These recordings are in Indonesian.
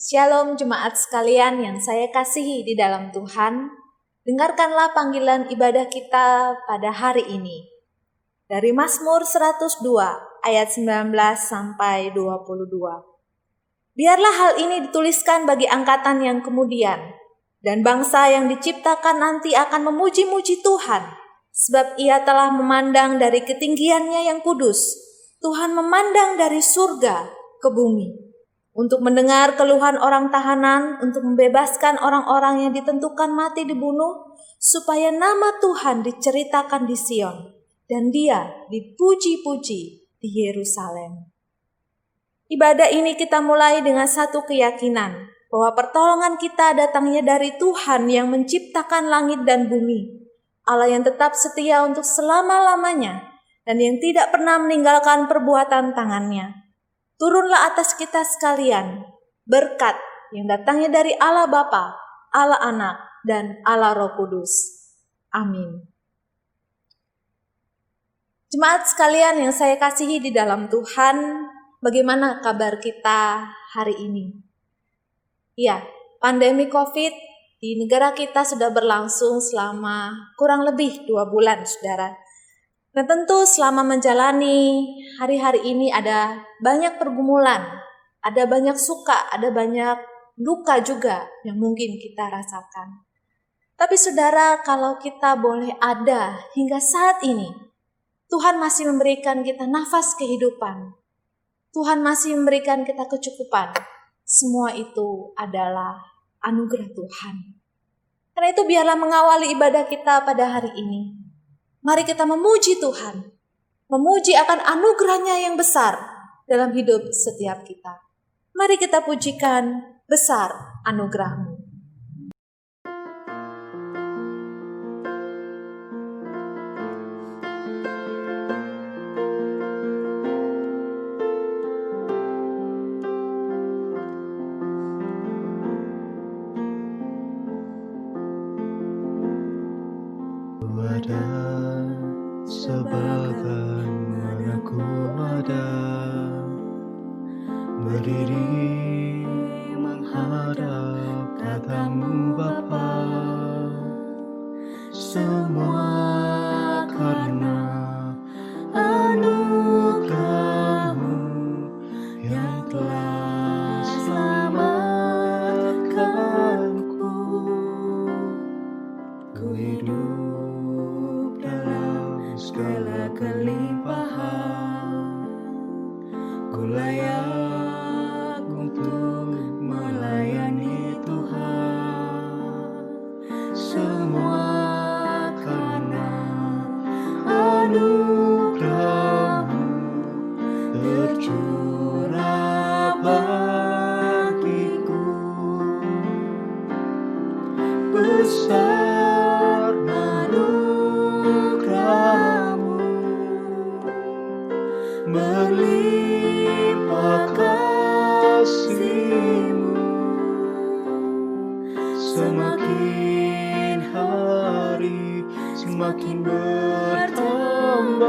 Shalom jemaat sekalian yang saya kasihi di dalam Tuhan. Dengarkanlah panggilan ibadah kita pada hari ini. Dari Mazmur 102 ayat 19 sampai 22. Biarlah hal ini dituliskan bagi angkatan yang kemudian, dan bangsa yang diciptakan nanti akan memuji-muji Tuhan, sebab Ia telah memandang dari ketinggiannya yang kudus. Tuhan memandang dari surga ke bumi, untuk mendengar keluhan orang tahanan, untuk membebaskan orang-orang yang ditentukan mati dibunuh, supaya nama Tuhan diceritakan di Sion, dan Dia dipuji-puji di Yerusalem. Ibadah ini kita mulai dengan satu keyakinan, bahwa pertolongan kita datangnya dari Tuhan yang menciptakan langit dan bumi, Allah yang tetap setia untuk selama-lamanya, dan yang tidak pernah meninggalkan perbuatan tangannya. Turunlah atas kita sekalian berkat yang datangnya dari Allah Bapa, Allah Anak, dan Allah Roh Kudus. Amin. Jemaat sekalian yang saya kasihi di dalam Tuhan, bagaimana kabar kita hari ini? Ya, pandemi COVID di negara kita sudah berlangsung selama kurang lebih 2 bulan, saudara. Dan tentu selama menjalani hari-hari ini ada banyak pergumulan, ada banyak suka, ada banyak duka juga yang mungkin kita rasakan. Tapi saudara, kalau kita boleh ada hingga saat ini, Tuhan masih memberikan kita nafas kehidupan. Tuhan masih memberikan kita kecukupan. Semua itu adalah anugerah Tuhan. Karena itu biarlah mengawali ibadah kita pada hari ini. Mari kita memuji Tuhan, memuji akan anugerahnya yang besar dalam hidup setiap kita. Mari kita pujikan besar anugerah-Mu. Sebagaimana ku ada berdiri menghadap katamu Bapa, semua karena anugerah-Mu yang telah selamatkanku. Ku hidup dalam segala kelimpahan, ku layak untuk melayani Tuhan. Semua karena anugerah-Mu tercurah bagiku. Besar anugerah-Mu, berlimpah kasih-Mu, semakin hari semakin bertambah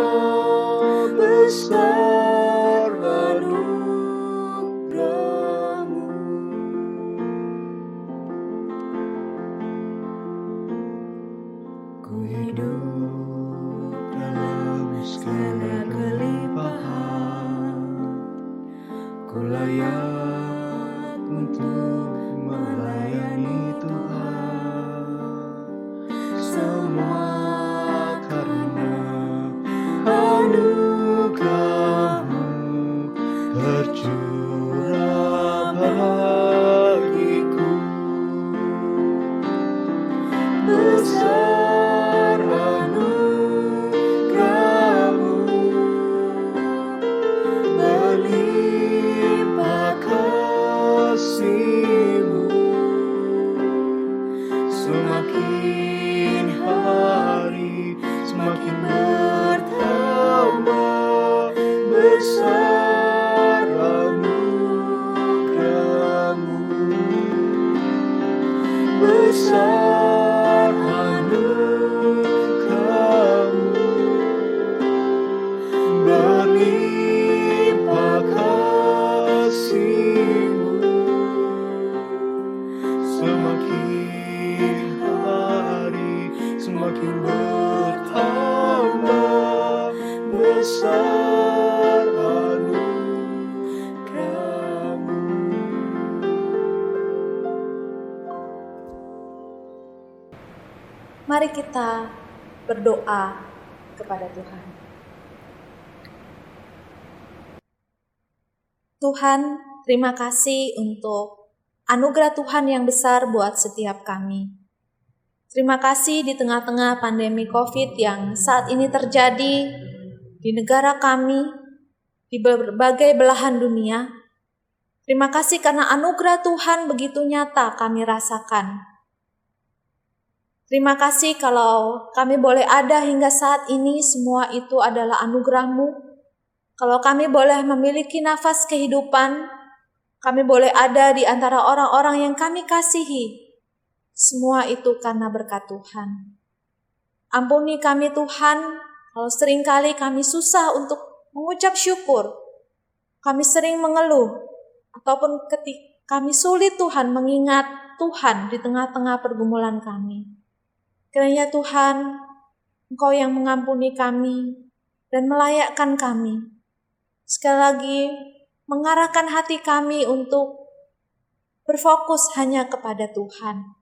besar anugerah-Mu. Ku hidup dalam segala kelimpahan, ku layak untuk melayani Tuhan. Semua karena anugerah-Mu tercurah bagiku. Besar anugerah-Mu, berlimpah kasih-Mu, semakin hari semakin bertambah besar anugerah-Mu. Besar anugerah-Mu, berlimpah kasih-Mu, Mari kita berdoa kepada Tuhan. Tuhan, terima kasih untuk anugerah Tuhan yang besar buat setiap kami. Terima kasih di tengah-tengah pandemi COVID yang saat ini terjadi di negara kami, di berbagai belahan dunia. Terima kasih karena anugerah Tuhan begitu nyata kami rasakan. Terima kasih kalau kami boleh ada hingga saat ini, semua itu adalah anugerah-Mu. Kalau kami boleh memiliki nafas kehidupan, kami boleh ada di antara orang-orang yang kami kasihi. Semua itu karena berkat Tuhan. Ampuni kami Tuhan, kalau seringkali kami susah untuk mengucap syukur. Kami sering mengeluh, ataupun ketika kami sulit Tuhan mengingat Tuhan di tengah-tengah pergumulan kami. Kiranya Tuhan, Engkau yang mengampuni kami dan melayakkan kami. Sekali lagi, mengarahkan hati kami untuk berfokus hanya kepada Tuhan.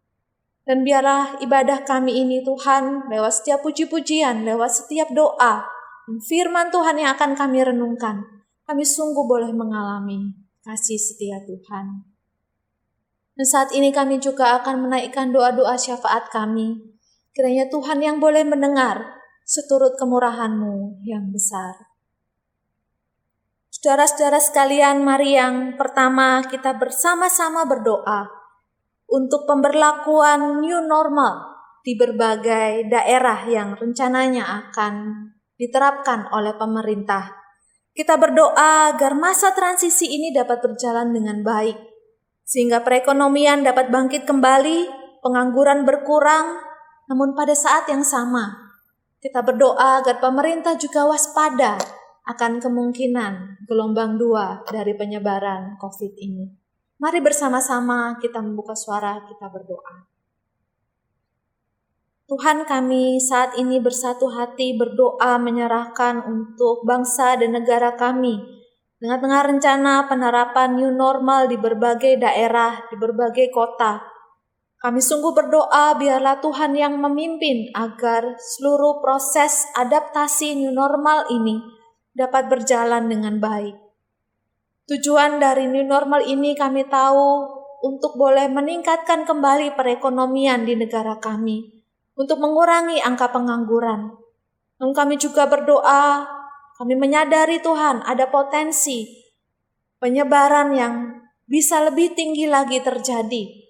Dan biarlah ibadah kami ini Tuhan, lewat setiap puji-pujian, lewat setiap doa, dan firman Tuhan yang akan kami renungkan, kami sungguh boleh mengalami kasih setia Tuhan. Dan saat ini kami juga akan menaikkan doa-doa syafaat kami. Kiranya Tuhan yang boleh mendengar seturut kemurahan-Mu yang besar. Saudara-saudara sekalian, mari yang pertama kita bersama-sama berdoa untuk pemberlakuan new normal di berbagai daerah yang rencananya akan diterapkan oleh pemerintah. Kita berdoa agar masa transisi ini dapat berjalan dengan baik, sehingga perekonomian dapat bangkit kembali, pengangguran berkurang, namun pada saat yang sama, kita berdoa agar pemerintah juga waspada akan kemungkinan gelombang 2 dari penyebaran COVID ini. Mari bersama-sama kita membuka suara, kita berdoa. Tuhan, kami saat ini bersatu hati berdoa menyerahkan untuk bangsa dan negara kami. Tengah-tengah rencana penerapan new normal di berbagai daerah, di berbagai kota. Kami sungguh berdoa biarlah Tuhan yang memimpin agar seluruh proses adaptasi new normal ini dapat berjalan dengan baik. Tujuan dari new normal ini kami tahu untuk boleh meningkatkan kembali perekonomian di negara kami, untuk mengurangi angka pengangguran. Dan kami juga berdoa, kami menyadari Tuhan ada potensi penyebaran yang bisa lebih tinggi lagi terjadi.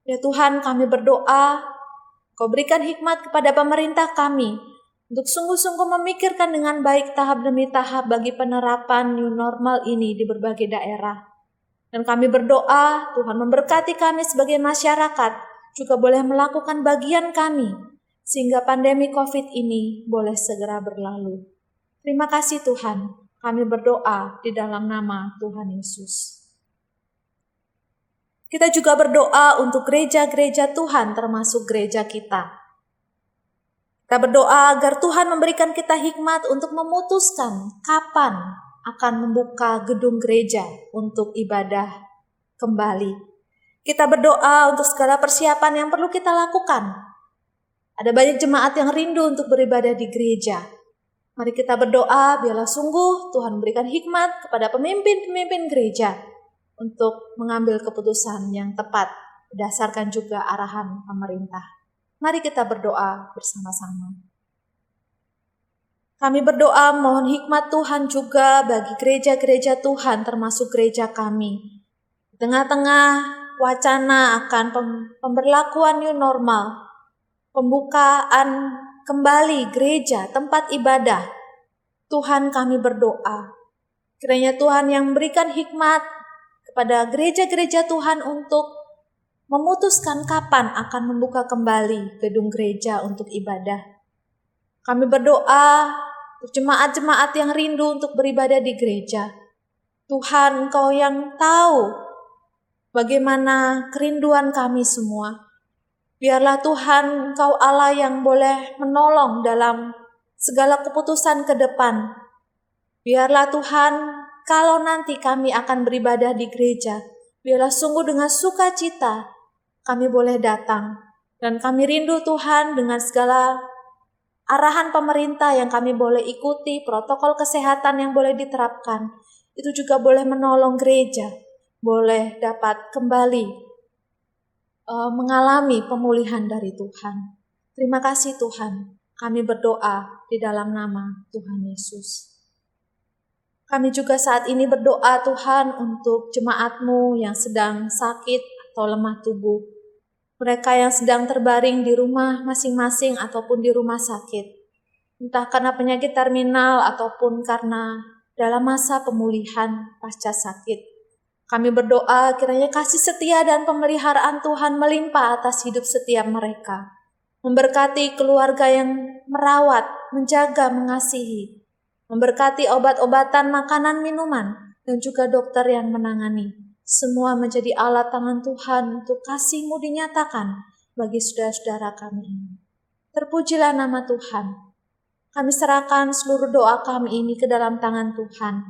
Ya Tuhan, kami berdoa, Kau berikan hikmat kepada pemerintah kami, untuk sungguh-sungguh memikirkan dengan baik tahap demi tahap bagi penerapan new normal ini di berbagai daerah. Dan kami berdoa, Tuhan memberkati kami sebagai masyarakat, juga boleh melakukan bagian kami, sehingga pandemi COVID ini boleh segera berlalu. Terima kasih Tuhan, kami berdoa di dalam nama Tuhan Yesus. Kita juga berdoa untuk gereja-gereja Tuhan, termasuk gereja kita. Kita berdoa agar Tuhan memberikan kita hikmat untuk memutuskan kapan akan membuka gedung gereja untuk ibadah kembali. Kita berdoa untuk segala persiapan yang perlu kita lakukan. Ada banyak jemaat yang rindu untuk beribadah di gereja. Mari kita berdoa biarlah sungguh Tuhan berikan hikmat kepada pemimpin-pemimpin gereja untuk mengambil keputusan yang tepat berdasarkan juga arahan pemerintah. Mari kita berdoa bersama-sama. Kami berdoa mohon hikmat Tuhan juga bagi gereja-gereja Tuhan termasuk gereja kami. Di tengah-tengah wacana akan pemberlakuan new normal, pembukaan kembali gereja, tempat ibadah, Tuhan kami berdoa. Kiranya Tuhan yang memberikan hikmat kepada gereja-gereja Tuhan untuk memutuskan kapan akan membuka kembali gedung gereja untuk ibadah. Kami berdoa untuk jemaat-jemaat yang rindu untuk beribadah di gereja. Tuhan, Engkau yang tahu bagaimana kerinduan kami semua. Biarlah Tuhan, Engkau Allah yang boleh menolong dalam segala keputusan ke depan. Biarlah Tuhan, kalau nanti kami akan beribadah di gereja, biarlah sungguh dengan sukacita kami boleh datang. Dan kami rindu Tuhan dengan segala arahan pemerintah yang kami boleh ikuti, protokol kesehatan yang boleh diterapkan, itu juga boleh menolong gereja, boleh dapat kembali mengalami pemulihan dari Tuhan. Terima kasih Tuhan, kami berdoa di dalam nama Tuhan Yesus. Kami juga saat ini berdoa Tuhan untuk jemaat-Mu yang sedang sakit atau lemah tubuh. Mereka yang sedang terbaring di rumah masing-masing ataupun di rumah sakit. Entah karena penyakit terminal ataupun karena dalam masa pemulihan pasca sakit. Kami berdoa kiranya kasih setia dan pemeliharaan Tuhan melimpah atas hidup setiap mereka. Memberkati keluarga yang merawat, menjaga, mengasihi. Memberkati obat-obatan, makanan, minuman, dan juga dokter yang menangani. Semua menjadi alat tangan Tuhan untuk kasih-Mu dinyatakan bagi saudara-saudara kami ini. Terpujilah nama Tuhan. Kami serahkan seluruh doa kami ini ke dalam tangan Tuhan.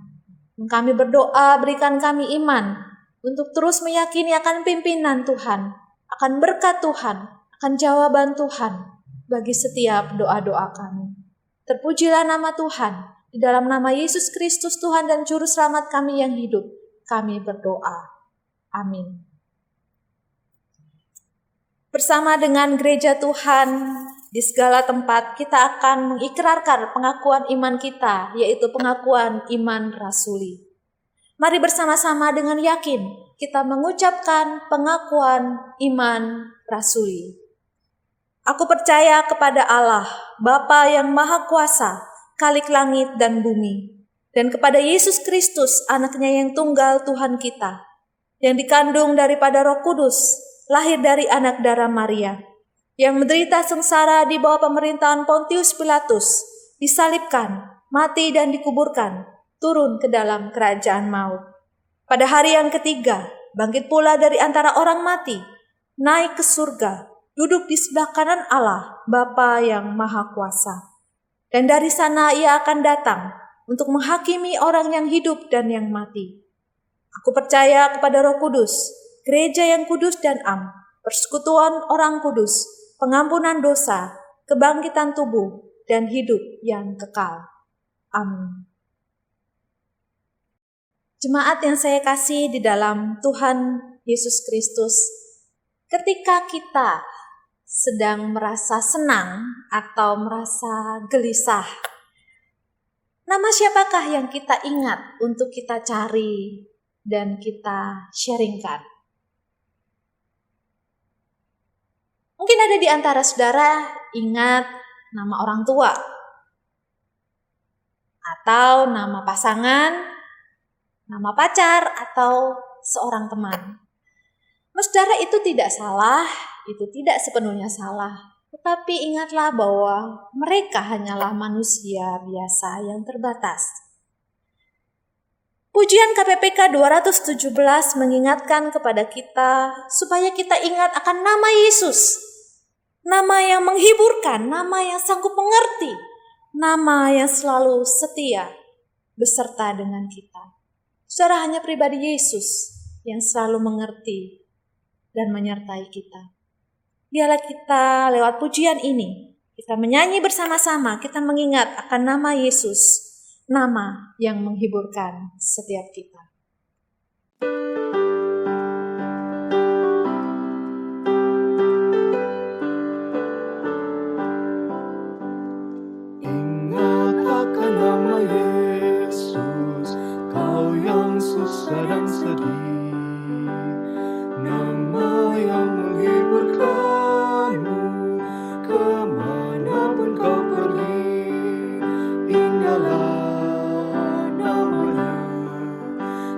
Dan kami berdoa berikan kami iman untuk terus meyakini akan pimpinan Tuhan, akan berkat Tuhan, akan jawaban Tuhan bagi setiap doa-doa kami. Terpujilah nama Tuhan. Di dalam nama Yesus Kristus Tuhan dan Juru Selamat kami yang hidup, kami berdoa. Amin. Bersama dengan gereja Tuhan di segala tempat, kita akan mengikrarkan pengakuan iman kita, yaitu pengakuan iman rasuli. Mari bersama-sama dengan yakin kita mengucapkan pengakuan iman rasuli. Aku percaya kepada Allah, Bapa yang Maha Kuasa, Khalik langit dan bumi, dan kepada Yesus Kristus, anaknya yang tunggal Tuhan kita, yang dikandung daripada Roh Kudus, lahir dari anak darah Maria, yang menderita sengsara di bawah pemerintahan Pontius Pilatus, disalibkan, mati dan dikuburkan, turun ke dalam kerajaan maut. Pada hari yang ketiga, bangkit pula dari antara orang mati, naik ke surga, duduk di sebelah kanan Allah, Bapa yang Maha Kuasa. Dan dari sana ia akan datang untuk menghakimi orang yang hidup dan yang mati. Aku percaya kepada Roh Kudus, gereja yang kudus dan am, persekutuan orang kudus, pengampunan dosa, kebangkitan tubuh, dan hidup yang kekal. Amin. Jemaat yang saya kasih di dalam Tuhan Yesus Kristus, ketika kita sedang merasa senang atau merasa gelisah, nama siapakah yang kita ingat untuk kita cari dan kita sharingkan? Mungkin ada di antara saudara ingat nama orang tua, atau nama pasangan, nama pacar, atau seorang teman. Saudara, itu tidak salah, itu tidak sepenuhnya salah. Tetapi ingatlah bahwa mereka hanyalah manusia biasa yang terbatas. Pujian KPPK 217 mengingatkan kepada kita supaya kita ingat akan nama Yesus. Nama yang menghiburkan, nama yang sanggup mengerti, nama yang selalu setia beserta dengan kita. Saudara, hanya pribadi Yesus yang selalu mengerti dan menyertai kita. Biarlah kita lewat pujian ini, kita menyanyi bersama-sama, kita mengingat akan nama Yesus, nama yang menghiburkan setiap kita. Ingat akan nama Yesus, kau yang susah dan sedih. Nama yang menghiburkanmu, kemanapun kau pergi. Indahlah nama Yesus, nama yang menghiburkan setiap kita. Ingat akan nama Yesus, kau yang susah dan sedih. Nama yang menghiburkanmu, kemanapun kau pergi. Indahlah nama Yesus, nama yang menghiburkan setiap kita.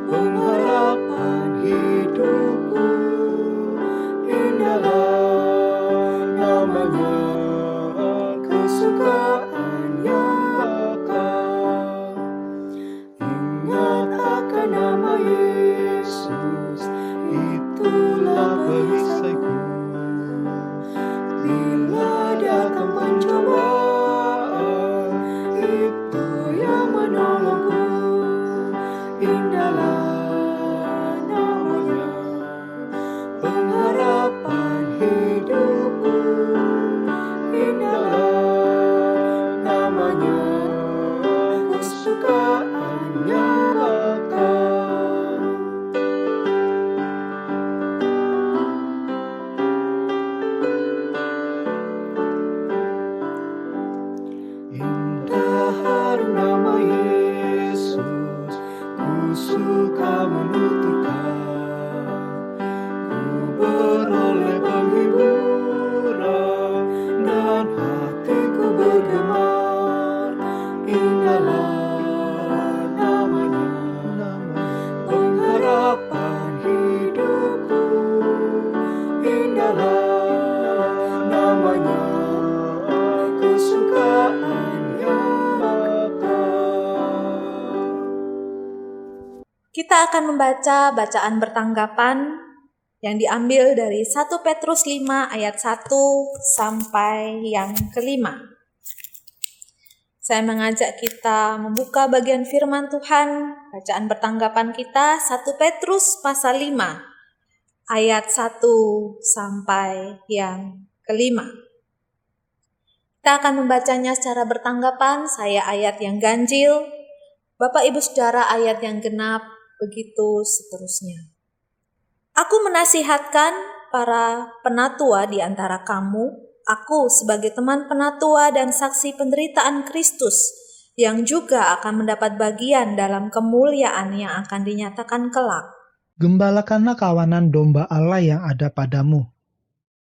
akan membaca bacaan bertanggapan yang diambil dari 1 Petrus 5 ayat 1 sampai yang kelima. Saya mengajak kita membuka bagian firman Tuhan. Bacaan bertanggapan kita 1 Petrus pasal 5 ayat 1 sampai yang kelima. Kita akan membacanya secara bertanggapan. Saya ayat yang ganjil, Bapak Ibu Saudara ayat yang genap, begitu seterusnya. Aku menasihatkan para penatua di antara kamu, aku sebagai teman penatua dan saksi penderitaan Kristus, yang juga akan mendapat bagian dalam kemuliaan yang akan dinyatakan kelak. Gembalakanlah kawanan domba Allah yang ada padamu.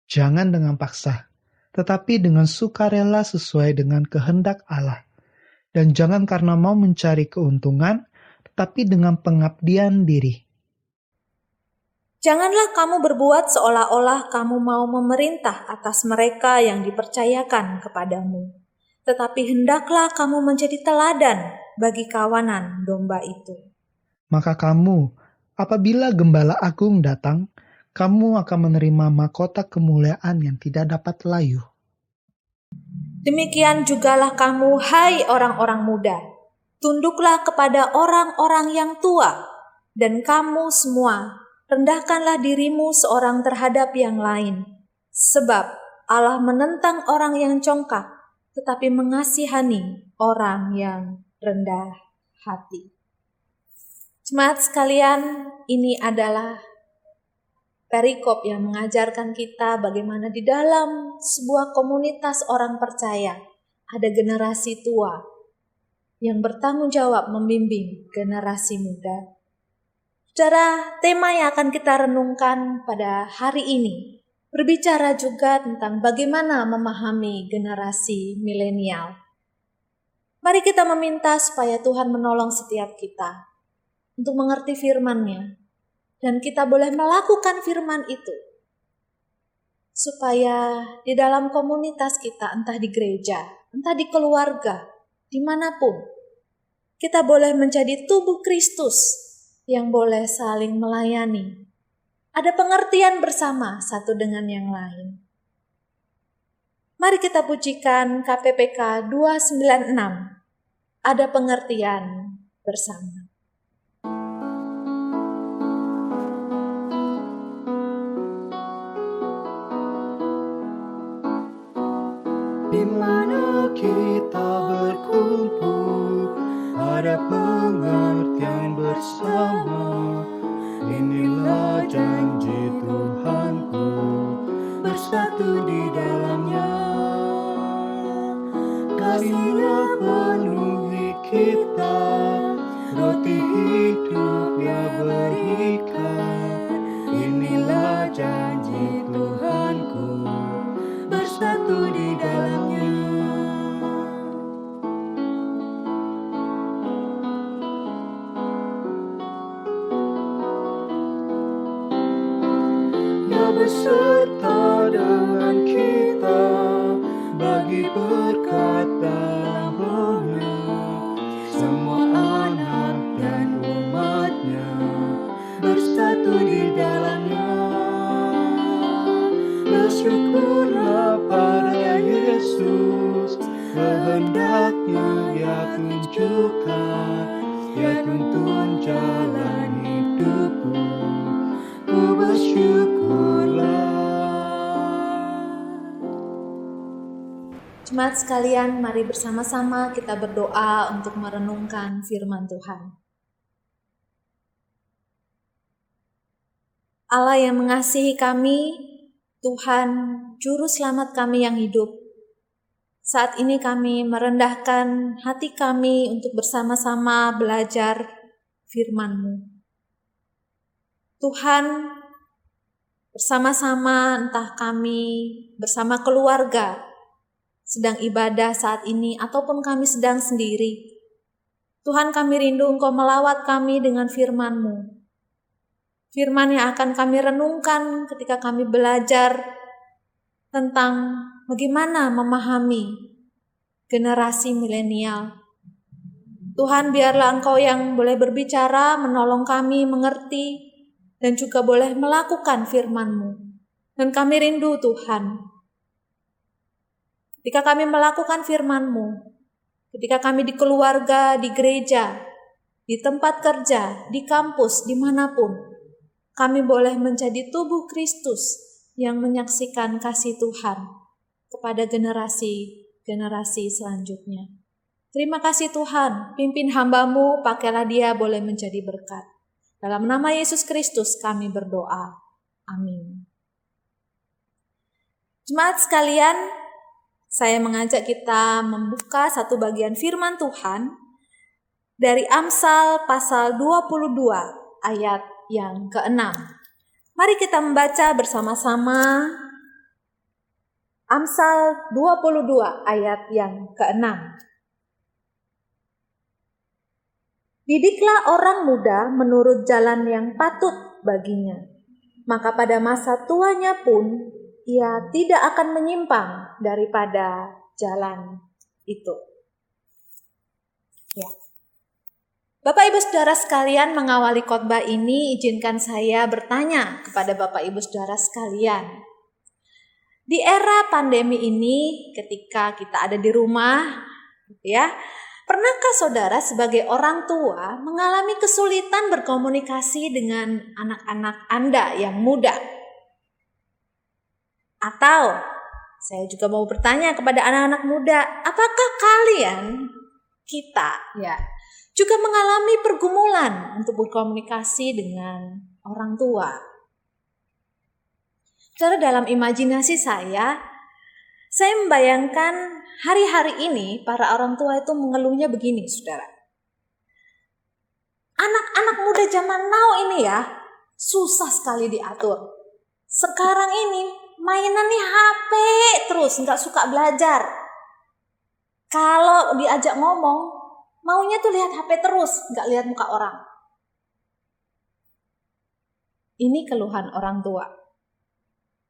Jangan dengan paksa, tetapi dengan sukarela sesuai dengan kehendak Allah. Dan jangan karena mau mencari keuntungan, tetapi dengan pengabdian diri. Janganlah kamu berbuat seolah-olah kamu mau memerintah atas mereka yang dipercayakan kepadamu. Tetapi hendaklah kamu menjadi teladan bagi kawanan domba itu. Maka kamu, apabila Gembala Agung datang, kamu akan menerima mahkota kemuliaan yang tidak dapat layu. Demikian jugalah kamu, hai orang-orang muda, tunduklah kepada orang-orang yang tua, dan kamu semua, rendahkanlah dirimu seorang terhadap yang lain. Sebab Allah menentang orang yang congkak, tetapi mengasihani orang yang rendah hati. Jemaat sekalian, ini adalah perikop yang mengajarkan kita bagaimana di dalam sebuah komunitas orang percaya ada generasi tua yang bertanggung jawab membimbing generasi muda. Saudara, tema yang akan kita renungkan pada hari ini berbicara juga tentang bagaimana memahami generasi milenial. Mari kita meminta supaya Tuhan menolong setiap kita untuk mengerti firman-Nya. Dan kita boleh melakukan firman itu. Supaya di dalam komunitas kita, entah di gereja, entah di keluarga, dimanapun, kita boleh menjadi tubuh Kristus yang boleh saling melayani. Ada pengertian bersama satu dengan yang lain. Mari kita pujikan KPPK 296. Ada pengertian bersama. Di mana kita berkumpul, ada pengertian bersama. Inilah janji Tuhanku, bersatu di dalamnya. Kasih-Nya penuhi kita, roti hidup yang berikan. Inilah janji Tuhanku, bersatu di dalamnya. Ya beserta dengan kita, bagi berkat dalam Roh-Nya. Semua anak dan umat-Nya bersatu di dalamnya. Bersyukurlah pada Yesus, kehendak-Nya Dia tunjukkan, Dia tuntun jalan hidupku. Ku bersyukurlah. Jemaat sekalian, mari bersama-sama kita berdoa untuk merenungkan firman Tuhan. Allah yang mengasihi kami, Tuhan, Juru Selamat kami yang hidup. Saat ini kami merendahkan hati kami untuk bersama-sama belajar firman-Mu. Tuhan, bersama-sama entah kami bersama keluarga sedang ibadah saat ini ataupun kami sedang sendiri. Tuhan, kami rindu Engkau melawat kami dengan firman-Mu. Firman yang akan kami renungkan ketika kami belajar tentang bagaimana memahami generasi milenial. Tuhan, biarlah Engkau yang boleh berbicara, menolong kami mengerti, dan juga boleh melakukan firman-Mu. Dan kami rindu Tuhan, ketika kami melakukan firman-Mu, ketika kami di keluarga, di gereja, di tempat kerja, di kampus, dimanapun, kami boleh menjadi tubuh Kristus yang menyaksikan kasih Tuhan kepada generasi-generasi selanjutnya. Terima kasih Tuhan, pimpin hamba-Mu, pakailah dia boleh menjadi berkat. Dalam nama Yesus Kristus kami berdoa. Amin. Jemaat sekalian, saya mengajak kita membuka satu bagian firman Tuhan dari Amsal pasal 22 ayat yang ke-6. Mari kita membaca bersama-sama Amsal 22 ayat yang ke-6. Didiklah orang muda menurut jalan yang patut baginya, maka pada masa tuanya pun ia tidak akan menyimpang daripada jalan itu. Ya. Bapak Ibu Saudara sekalian, mengawali khotbah ini izinkan saya bertanya kepada Bapak Ibu Saudara sekalian. Di era pandemi ini, ketika kita ada di rumah, ya, pernahkah saudara sebagai orang tua mengalami kesulitan berkomunikasi dengan anak-anak Anda yang muda? Atau saya juga mau bertanya kepada anak-anak muda, apakah kalian, kita ya, juga mengalami pergumulan untuk berkomunikasi dengan orang tua? Saudara, dalam imajinasi saya membayangkan hari-hari ini para orang tua itu mengeluhnya begini, saudara. Anak-anak muda zaman now ini ya, susah sekali diatur. Sekarang ini mainannya HP terus, nggak suka belajar. Kalau diajak ngomong, maunya tuh lihat HP terus, nggak lihat muka orang. Ini keluhan orang tua.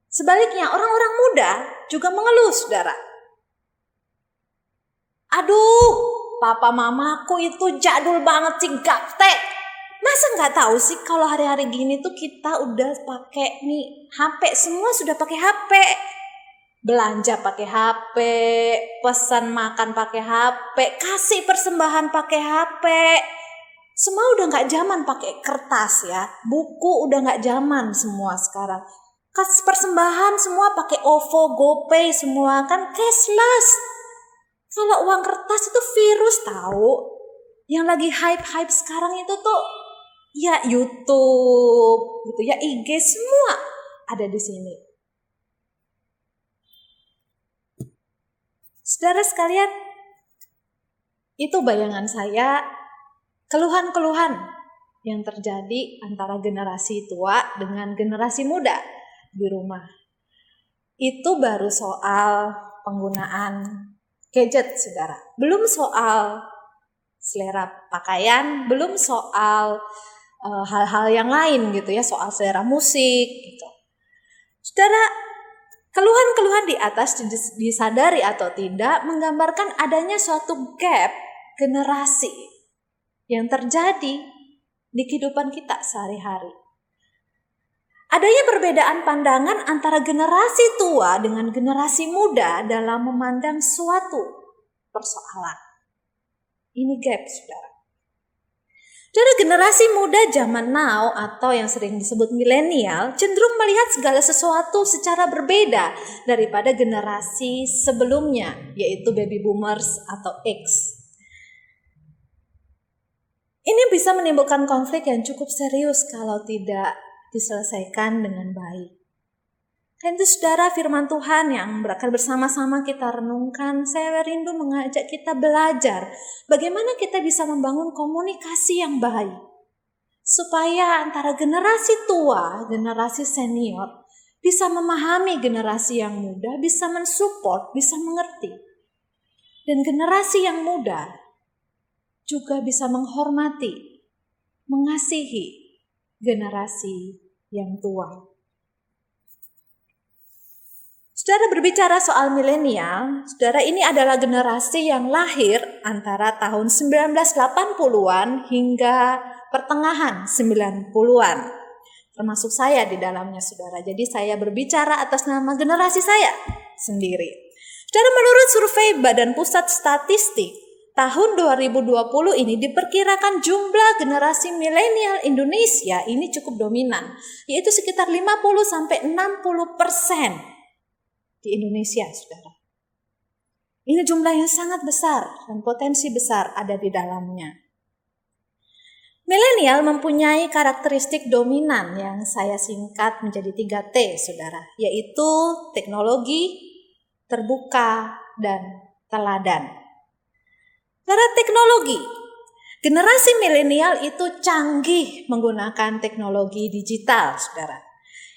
Sebaliknya, orang-orang muda juga mengeluh, saudara. Aduh, papa mamaku itu jadul banget sih, gaptek. Masa nggak tahu sih kalau hari-hari gini tuh kita udah pakai nih HP, semua sudah pakai HP. Belanja pakai HP, pesan makan pakai HP, kasih persembahan pakai HP. Semua udah nggak zaman pakai kertas ya, buku udah nggak zaman semua sekarang. Kasih persembahan semua pakai OVO, GoPay, semua kan cashless. Kalau uang kertas itu virus tahu. Yang lagi hype sekarang itu tuh ya YouTube, gitu ya, IG, semua ada di sini. Saudara sekalian, itu bayangan saya, keluhan-keluhan yang terjadi antara generasi tua dengan generasi muda di rumah. Itu baru soal penggunaan gadget, saudara. Belum soal selera pakaian, belum soal hal-hal yang lain gitu ya, soal selera musik gitu. Saudara, keluhan-keluhan di atas disadari atau tidak menggambarkan adanya suatu gap generasi yang terjadi di kehidupan kita sehari-hari. Adanya perbedaan pandangan antara generasi tua dengan generasi muda dalam memandang suatu persoalan. Ini gap, saudara. Saudara, generasi muda zaman now atau yang sering disebut milenial cenderung melihat segala sesuatu secara berbeda daripada generasi sebelumnya, yaitu baby boomers atau X. Ini bisa menimbulkan konflik yang cukup serius kalau tidak diselesaikan dengan baik. Dan itu saudara, firman Tuhan yang akan bersama-sama kita renungkan, saya rindu mengajak kita belajar bagaimana kita bisa membangun komunikasi yang baik. Supaya antara generasi tua, generasi senior, bisa memahami generasi yang muda, bisa mensupport, bisa mengerti. Dan generasi yang muda juga bisa menghormati, mengasihi generasi yang tua. Saudara, berbicara soal milenial, saudara, ini adalah generasi yang lahir antara tahun 1980-an hingga pertengahan 90-an. Termasuk saya di dalamnya, saudara. Jadi saya berbicara atas nama generasi saya sendiri. Saudara, menurut survei Badan Pusat Statistik, tahun 2020 ini diperkirakan jumlah generasi milenial Indonesia ini cukup dominan, yaitu sekitar 50-60% di Indonesia, saudara. Ini jumlah yang sangat besar dan potensi besar ada di dalamnya. Milenial mempunyai karakteristik dominan yang saya singkat menjadi 3T, saudara, yaitu teknologi, terbuka, dan teladan. Cara teknologi, generasi milenial itu canggih menggunakan teknologi digital, saudara.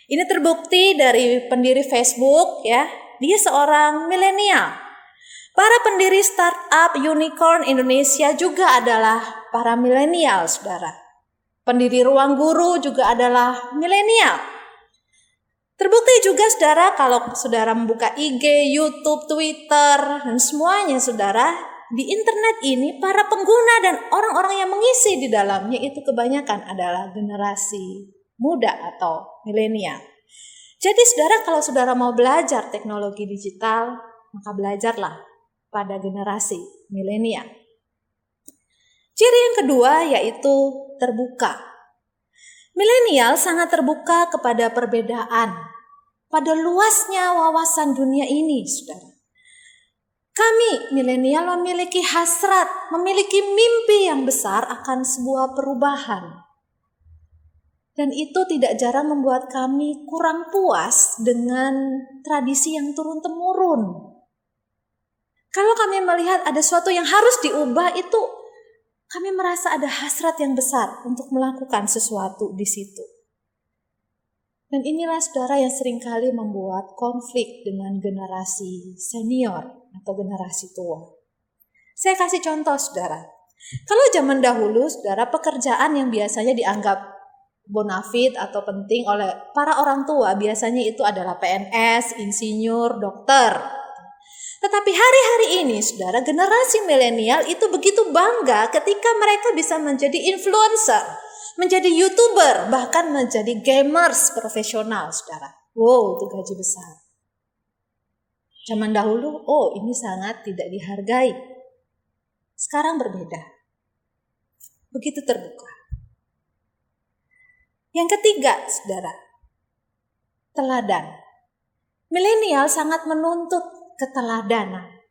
Ini terbukti dari pendiri Facebook, ya, dia seorang milenial. Para pendiri startup unicorn Indonesia juga adalah para milenial, saudara. Pendiri Ruang Guru juga adalah milenial. Terbukti juga, saudara, kalau saudara membuka IG, YouTube, Twitter, dan semuanya, saudara, di internet ini para pengguna dan orang-orang yang mengisi di dalamnya itu kebanyakan adalah generasi muda atau milenial. Jadi, saudara, kalau saudara mau belajar teknologi digital, maka belajarlah pada generasi milenial. Ciri yang kedua yaitu terbuka. Milenial sangat terbuka kepada perbedaan, pada luasnya wawasan dunia ini, saudara. Kami milenial memiliki hasrat, memiliki mimpi yang besar akan sebuah perubahan. Dan itu tidak jarang membuat kami kurang puas dengan tradisi yang turun-temurun. Kalau kami melihat ada sesuatu yang harus diubah, itu kami merasa ada hasrat yang besar untuk melakukan sesuatu di situ. Dan inilah, saudara, yang seringkali membuat konflik dengan generasi senior atau generasi tua. Saya kasih contoh, saudara. Kalau zaman dahulu, saudara, pekerjaan yang biasanya dianggap bonafit atau penting oleh para orang tua biasanya itu adalah PNS, insinyur, dokter. Tetapi hari-hari ini, saudara, generasi milenial itu begitu bangga ketika mereka bisa menjadi influencer, menjadi YouTuber, bahkan menjadi gamers profesional, saudara. Wow, itu gaji besar. Zaman dahulu, ini sangat tidak dihargai. Sekarang berbeda. Begitu terbuka. Yang ketiga, saudara, teladan. Milenial sangat menuntut keteladanan.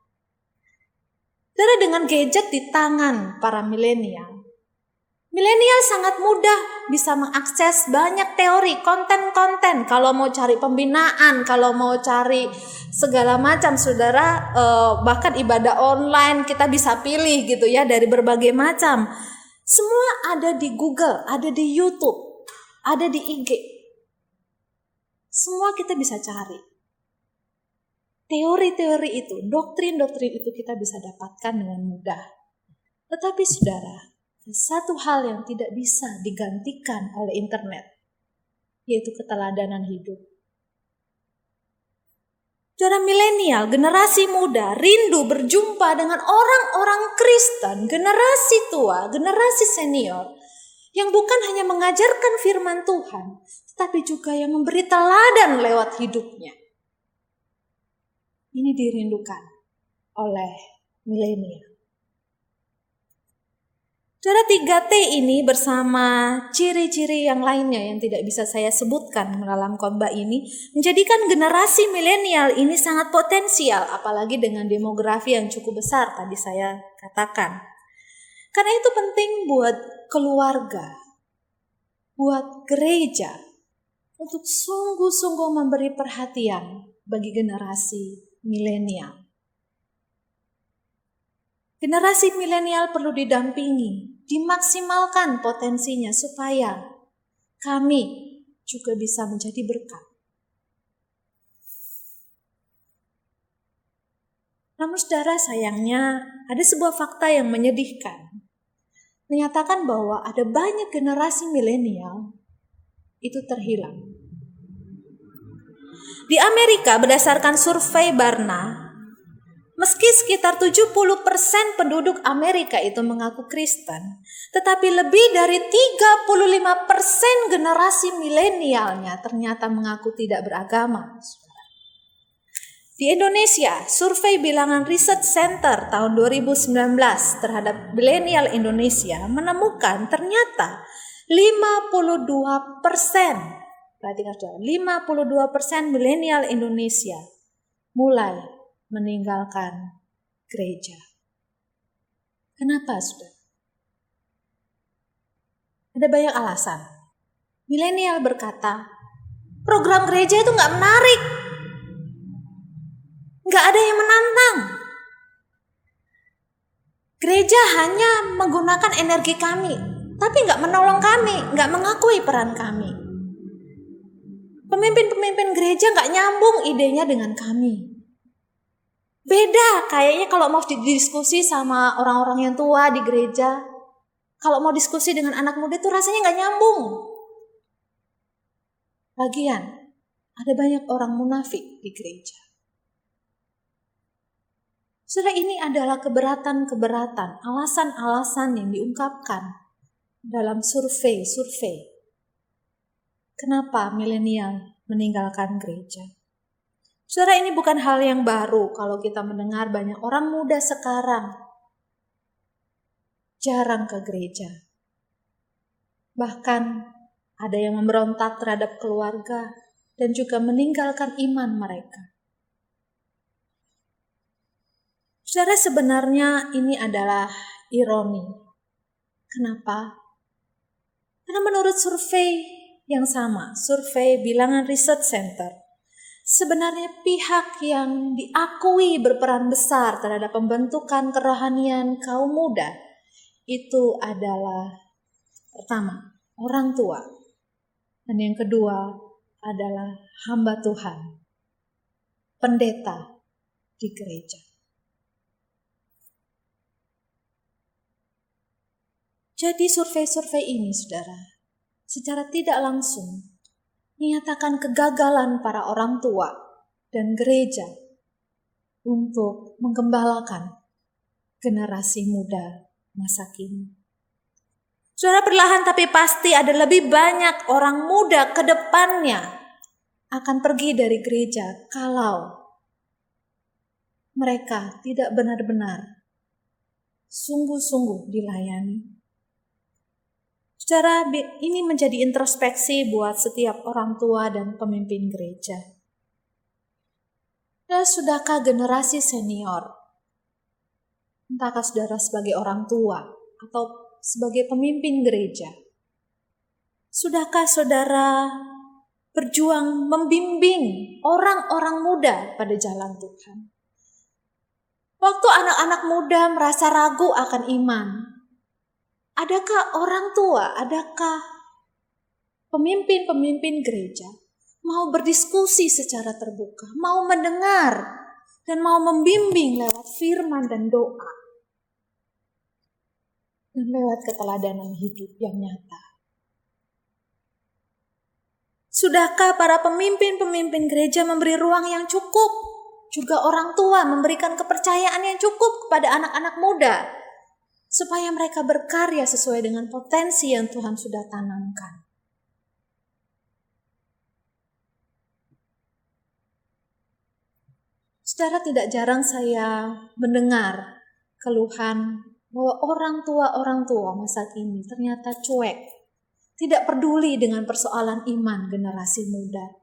Saudara, dengan gadget di tangan para milenial sangat mudah bisa mengakses banyak teori, konten-konten. Kalau mau cari pembinaan, kalau mau cari segala macam, saudara, bahkan ibadah online kita bisa pilih gitu ya, dari berbagai macam. Semua ada di Google, ada di YouTube, ada di IG. Semua kita bisa cari. Teori-teori itu, doktrin-doktrin itu kita bisa dapatkan dengan mudah. Tetapi, saudara, satu hal yang tidak bisa digantikan oleh internet, yaitu keteladanan hidup. Saudara, milenial, generasi muda, rindu berjumpa dengan orang-orang Kristen, generasi tua, generasi senior, yang bukan hanya mengajarkan firman Tuhan, tetapi juga yang memberi teladan lewat hidupnya. Ini dirindukan oleh milenial. Saudara, 3T ini bersama ciri-ciri yang lainnya yang tidak bisa saya sebutkan dalam khotbah ini menjadikan generasi milenial ini sangat potensial, apalagi dengan demografi yang cukup besar tadi saya katakan. Karena itu penting buat keluarga, buat gereja untuk sungguh-sungguh memberi perhatian bagi generasi milenial. Generasi milenial perlu didampingi, dimaksimalkan potensinya supaya kami juga bisa menjadi berkat. Namun, saudara, sayangnya ada sebuah fakta yang menyedihkan. Menyatakan bahwa ada banyak generasi milenial itu terhilang. Di Amerika, berdasarkan survei Barna, Meski sekitar 70% penduduk Amerika itu mengaku Kristen, tetapi lebih dari 35% generasi milenialnya ternyata mengaku tidak beragama. Di Indonesia, survei bilangan Research Center tahun 2019 terhadap milenial Indonesia menemukan ternyata 52%, perhatikan saudara, 52% milenial Indonesia mulai meninggalkan gereja. Kenapa, saudara? Ada banyak alasan. Milenial berkata, program gereja itu gak menarik. Gak ada yang menantang. Gereja hanya menggunakan energi kami, tapi gak menolong kami, gak mengakui peran kami. Pemimpin-pemimpin gereja gak nyambung idenya dengan kami. Beda kayaknya kalau mau didiskusi sama orang-orang yang tua di gereja. Kalau mau diskusi dengan anak muda itu rasanya gak nyambung. Lagian, ada banyak orang munafik di gereja. Saudara, ini adalah keberatan-keberatan, alasan-alasan yang diungkapkan dalam survei. Kenapa milenial meninggalkan gereja? Saudara, ini bukan hal yang baru kalau kita mendengar banyak orang muda sekarang jarang ke gereja. Bahkan ada yang memberontak terhadap keluarga dan juga meninggalkan iman mereka. Saudara, sebenarnya ini adalah ironi. Kenapa? Karena menurut survei yang sama, survei bilangan Research Center, sebenarnya pihak yang diakui berperan besar terhadap pembentukan kerohanian kaum muda itu adalah pertama, orang tua. Dan yang kedua adalah hamba Tuhan, pendeta di gereja. Jadi survei-survei ini, saudara, secara tidak langsung menyatakan kegagalan para orang tua dan gereja untuk menggembalakan generasi muda masa kini. Saudara, perlahan tapi pasti ada lebih banyak orang muda ke depannya akan pergi dari gereja kalau mereka tidak benar-benar sungguh-sungguh dilayani. Saudara, ini menjadi introspeksi buat setiap orang tua dan pemimpin gereja. Dan sudahkah generasi senior, entahkah saudara sebagai orang tua atau sebagai pemimpin gereja, sudahkah saudara berjuang membimbing orang-orang muda pada jalan Tuhan? Waktu anak-anak muda merasa ragu akan iman, adakah orang tua, adakah pemimpin-pemimpin gereja mau berdiskusi secara terbuka, mau mendengar dan mau membimbing lewat firman dan doa, dan lewat keteladanan hidup yang nyata? Sudahkah para pemimpin-pemimpin gereja memberi ruang yang cukup, juga orang tua memberikan kepercayaan yang cukup kepada anak-anak muda, supaya mereka berkarya sesuai dengan potensi yang Tuhan sudah tanamkan? Saudara, tidak jarang saya mendengar keluhan bahwa orang tua masa kini ternyata cuek, tidak peduli dengan persoalan iman generasi muda.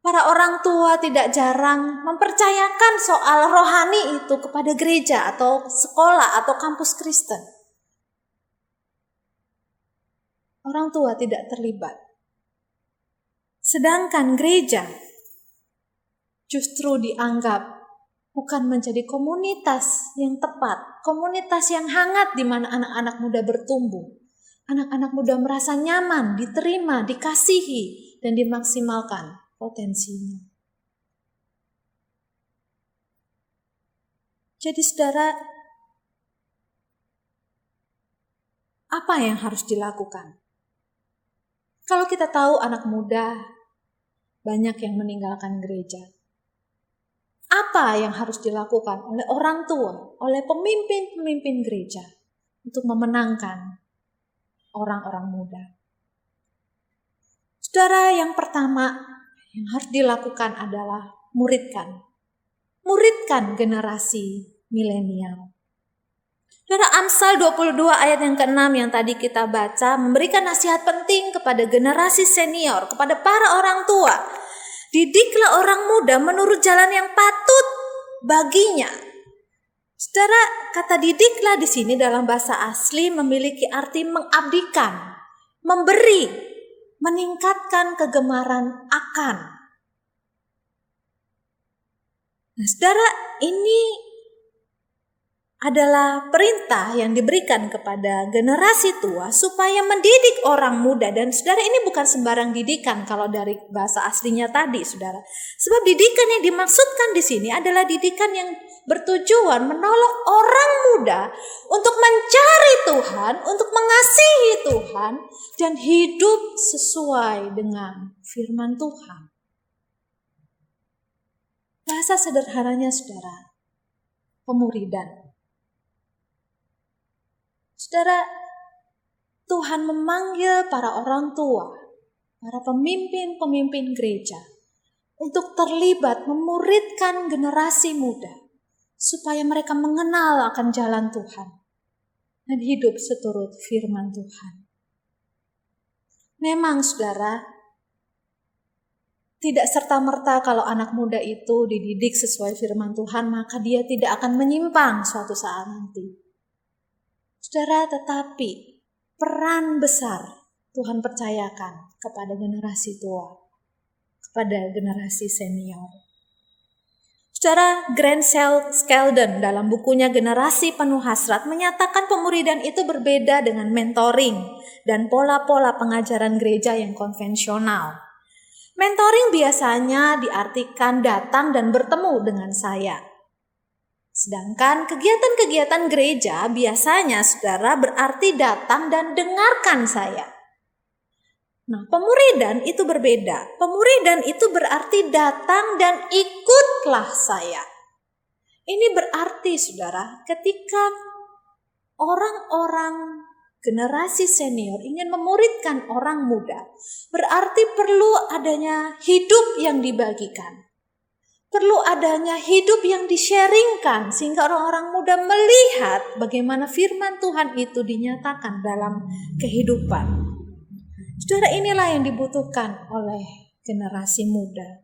Para orang tua tidak jarang mempercayakan soal rohani itu kepada gereja atau sekolah atau kampus Kristen. Orang tua tidak terlibat. Sedangkan gereja justru dianggap bukan menjadi komunitas yang tepat, komunitas yang hangat di mana anak-anak muda bertumbuh. Anak-anak muda merasa nyaman, diterima, dikasihi, dan dimaksimalkan potensinya. Jadi saudara, apa yang harus dilakukan? Kalau kita tahu anak muda banyak yang meninggalkan gereja, Apa yang harus dilakukan oleh orang tua, oleh pemimpin-pemimpin gereja untuk memenangkan orang-orang muda? Saudara, yang pertama yang harus dilakukan adalah muridkan generasi milenial. Saudara, Amsal 22 ayat yang ke-6 yang tadi kita baca memberikan nasihat penting kepada generasi senior, kepada para orang tua. Didiklah orang muda menurut jalan yang patut baginya. Saudara, kata didiklah di sini dalam bahasa asli memiliki arti mengabdikan, memberi, meningkatkan kegemaran akan. Nah, saudara, ini adalah perintah yang diberikan kepada generasi tua supaya mendidik orang muda. Dan saudara, ini bukan sembarang didikan kalau dari bahasa aslinya tadi, saudara. Sebab didikan yang dimaksudkan di sini adalah didikan yang bertujuan menolong orang muda untuk mencari Tuhan, untuk mengasihi Tuhan, dan hidup sesuai dengan firman Tuhan. Bahasa sederhananya, saudara, pemuridan. Saudara, Tuhan memanggil para orang tua, para pemimpin-pemimpin gereja untuk terlibat memuridkan generasi muda supaya mereka mengenal akan jalan Tuhan dan hidup seturut firman Tuhan. Memang, saudara, tidak serta-merta kalau anak muda itu dididik sesuai firman Tuhan, maka dia tidak akan menyimpang suatu saat nanti. Saudara, tetapi peran besar Tuhan percayakan kepada generasi tua, kepada generasi senior. Saudara, Grant Skeldon dalam bukunya Generasi Penuh Hasrat menyatakan pemuridan itu berbeda dengan mentoring dan pola-pola pengajaran gereja yang konvensional. Mentoring biasanya diartikan datang dan bertemu dengan saya. Sedangkan kegiatan-kegiatan gereja biasanya, saudara, berarti datang dan dengarkan saya. Nah, pemuridan itu berbeda. Pemuridan itu berarti datang dan ikutlah saya. Ini berarti, saudara, ketika orang-orang generasi senior ingin memuridkan orang muda, berarti perlu adanya hidup yang dibagikan. Perlu adanya hidup yang di-sharingkan sehingga orang-orang muda melihat bagaimana firman Tuhan itu dinyatakan dalam kehidupan. Saudara, inilah yang dibutuhkan oleh generasi muda.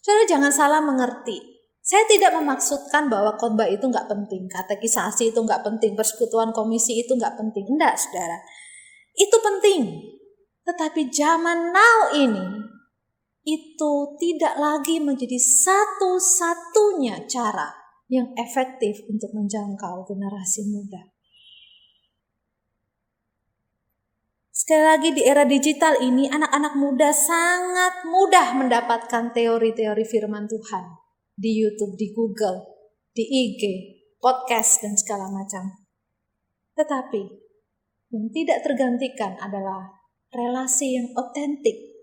Saudara, jangan salah mengerti. Saya tidak memaksudkan bahwa khotbah itu enggak penting, katekisasi itu enggak penting, persekutuan komisi itu enggak penting. Enggak, saudara. Itu penting. Tetapi zaman now ini itu tidak lagi menjadi satu-satunya cara yang efektif untuk menjangkau generasi muda. Sekali lagi, di era digital ini anak-anak muda sangat mudah mendapatkan teori-teori firman Tuhan di YouTube, di Google, di IG, podcast dan segala macam. Tetapi yang tidak tergantikan adalah relasi yang otentik.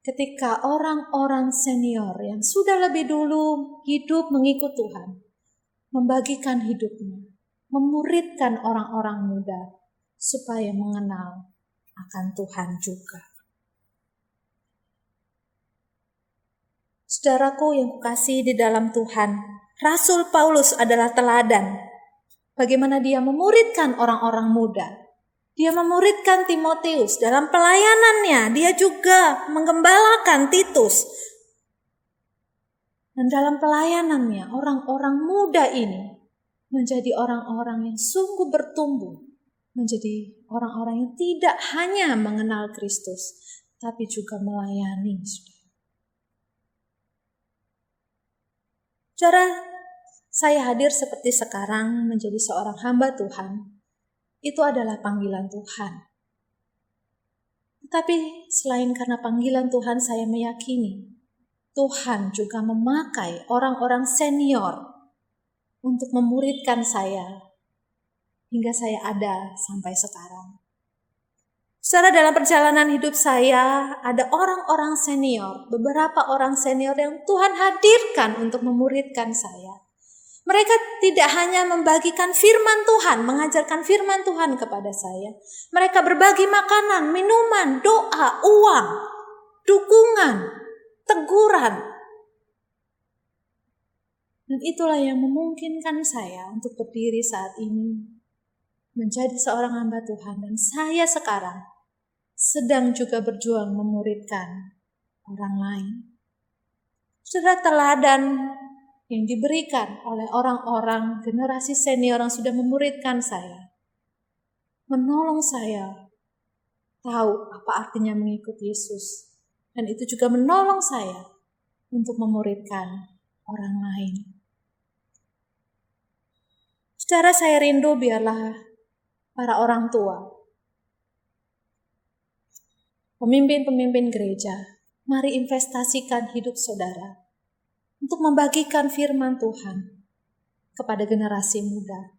Ketika orang-orang senior yang sudah lebih dulu hidup mengikut Tuhan, membagikan hidupnya, memuridkan orang-orang muda supaya mengenal akan Tuhan juga. Saudaraku yang kukasihi di dalam Tuhan, Rasul Paulus adalah teladan. Bagaimana dia memuridkan orang-orang muda. Dia memuridkan Timotius dalam pelayanannya. Dia juga menggembalakan Titus. Dan dalam pelayanannya, orang-orang muda ini menjadi orang-orang yang sungguh bertumbuh. Menjadi orang-orang yang tidak hanya mengenal Kristus, tapi juga melayani. Saudara, saya hadir seperti sekarang menjadi seorang hamba Tuhan. Itu adalah panggilan Tuhan. Tetapi selain karena panggilan Tuhan, saya meyakini Tuhan juga memakai orang-orang senior untuk memuridkan saya hingga saya ada sampai sekarang. Saudara, dalam perjalanan hidup saya ada orang-orang senior, beberapa orang senior yang Tuhan hadirkan untuk memuridkan saya. Mereka tidak hanya membagikan firman Tuhan, mengajarkan firman Tuhan kepada saya. Mereka berbagi makanan, minuman, doa, uang, dukungan, teguran. Dan itulah yang memungkinkan saya untuk berdiri saat ini, menjadi seorang hamba Tuhan. Dan saya sekarang sedang juga berjuang memuridkan orang lain. Saudara, teladan yang diberikan oleh orang-orang generasi senior yang sudah memuridkan saya, menolong saya tahu apa artinya mengikuti Yesus. Dan itu juga menolong saya untuk memuridkan orang lain. Saudara, saya rindu biarlah para orang tua, pemimpin-pemimpin gereja, mari investasikan hidup saudara untuk membagikan firman Tuhan kepada generasi muda.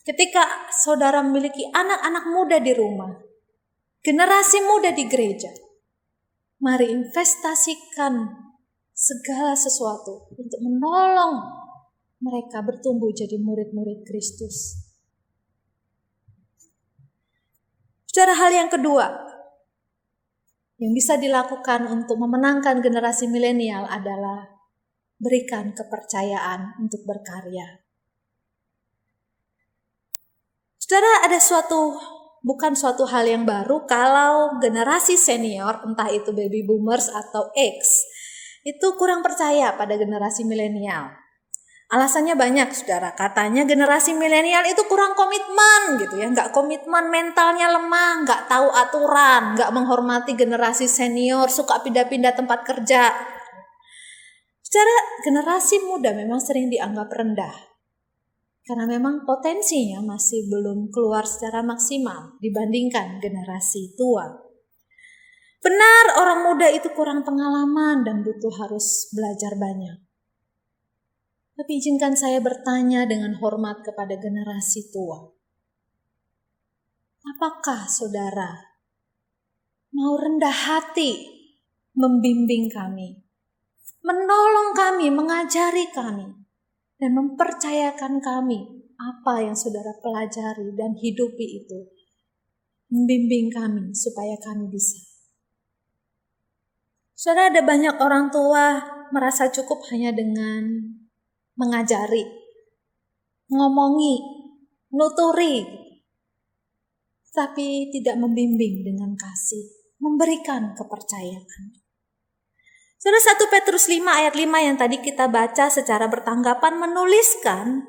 Ketika saudara memiliki anak-anak muda di rumah, generasi muda di gereja, mari investasikan segala sesuatu untuk menolong mereka bertumbuh jadi murid-murid Kristus. Saudara, hal yang kedua yang bisa dilakukan untuk memenangkan generasi milenial adalah berikan kepercayaan untuk berkarya. Saudara, ada bukan suatu hal yang baru kalau generasi senior, entah itu baby boomers atau X, itu kurang percaya pada generasi milenial. Alasannya banyak, saudara. Katanya generasi milenial itu kurang komitmen gitu ya, nggak komitmen, mentalnya lemah, nggak tahu aturan, nggak menghormati generasi senior, suka pindah-pindah tempat kerja. Saudara, generasi muda memang sering dianggap rendah karena memang potensinya masih belum keluar secara maksimal dibandingkan generasi tua. Benar, orang muda itu kurang pengalaman dan butuh harus belajar banyak. Tapi izinkan saya bertanya dengan hormat kepada generasi tua. Apakah saudara mau rendah hati membimbing kami, menolong kami, mengajari kami, dan mempercayakan kami apa yang saudara pelajari dan hidupi itu, membimbing kami supaya kami bisa. Saudara, ada banyak orang tua merasa cukup hanya dengan mengajari, ngomongi, nuturi, tapi tidak membimbing dengan kasih, memberikan kepercayaan. Saudara, 1 Petrus 5 ayat 5 yang tadi kita baca secara bertanggapan menuliskan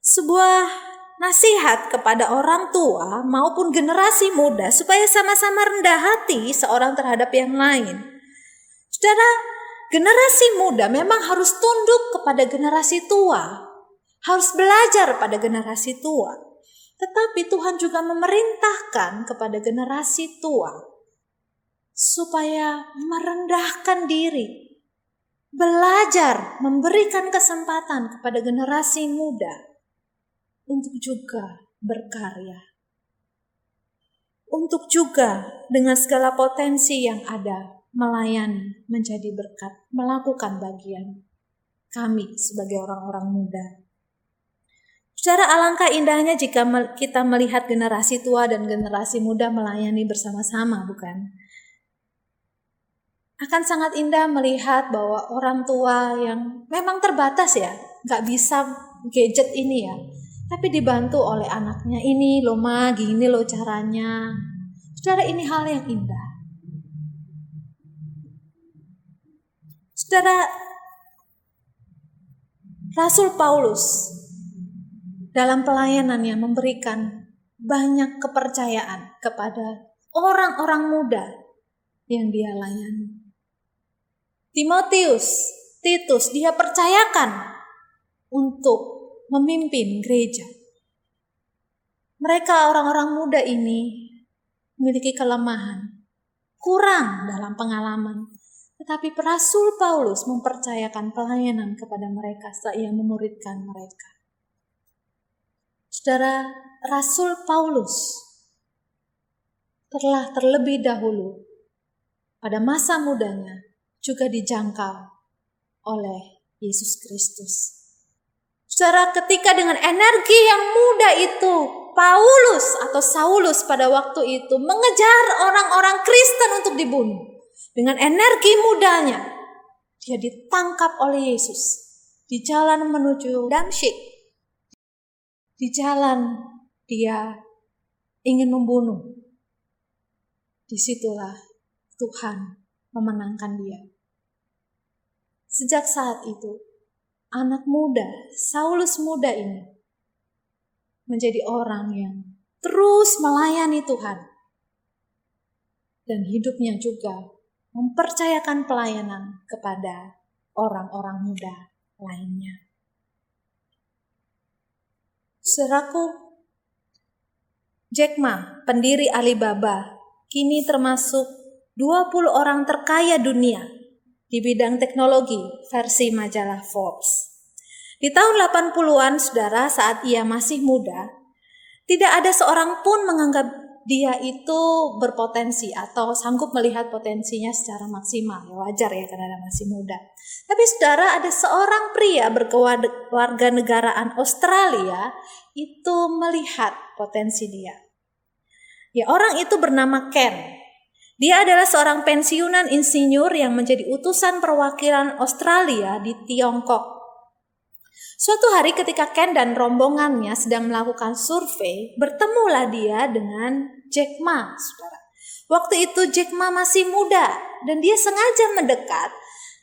sebuah nasihat kepada orang tua maupun generasi muda supaya sama-sama rendah hati seorang terhadap yang lain. Saudara, generasi muda memang harus tunduk kepada generasi tua, harus belajar pada generasi tua. Tetapi Tuhan juga memerintahkan kepada generasi tua supaya merendahkan diri, belajar, memberikan kesempatan kepada generasi muda untuk juga berkarya, untuk juga dengan segala potensi yang ada melayani, menjadi berkat, melakukan bagian kami sebagai orang-orang muda. Secara alangkah indahnya jika kita melihat generasi tua dan generasi muda melayani bersama-sama, bukan? Akan sangat indah melihat bahwa orang tua yang memang terbatas ya, gak bisa gadget ini ya, tapi dibantu oleh anaknya, ini loh ma, gini loh caranya. Saudara, ini hal yang indah. Saudara, Rasul Paulus dalam pelayanannya memberikan banyak kepercayaan kepada orang-orang muda yang dia layani. Timotius, Titus dia percayakan untuk memimpin gereja. Mereka orang-orang muda ini memiliki kelemahan, kurang dalam pengalaman. Tetapi Rasul Paulus mempercayakan pelayanan kepada mereka setelah ia memuridkan mereka. Saudara, Rasul Paulus telah terlebih dahulu pada masa mudanya juga dijangkau oleh Yesus Kristus. Saudara, ketika dengan energi yang muda itu, Paulus atau Saulus pada waktu itu mengejar orang-orang Kristen untuk dibunuh. Dengan energi mudanya, dia ditangkap oleh Yesus di jalan menuju Damsyik. Di jalan dia ingin membunuh. Disitulah Tuhan memenangkan dia. Sejak saat itu, anak muda, Saulus muda ini, menjadi orang yang terus melayani Tuhan. Dan hidupnya juga mempercayakan pelayanan kepada orang-orang muda lainnya. Saudaraku, Jack Ma, pendiri Alibaba, kini termasuk 20 orang terkaya dunia di bidang teknologi versi majalah Forbes. Di tahun 80-an, saudara, saat ia masih muda, tidak ada seorang pun menganggap dia itu berpotensi atau sanggup melihat potensinya secara maksimal. Ya, wajar ya karena masih muda. Tapi saudara, ada seorang pria berkewarganegaraan Australia itu melihat potensi dia. Ya, orang itu bernama Ken. Dia adalah seorang pensiunan insinyur yang menjadi utusan perwakilan Australia di Tiongkok. Suatu hari ketika Ken dan rombongannya sedang melakukan survei, bertemulah dia dengan Jack Ma, saudara. Waktu itu Jack Ma masih muda dan dia sengaja mendekat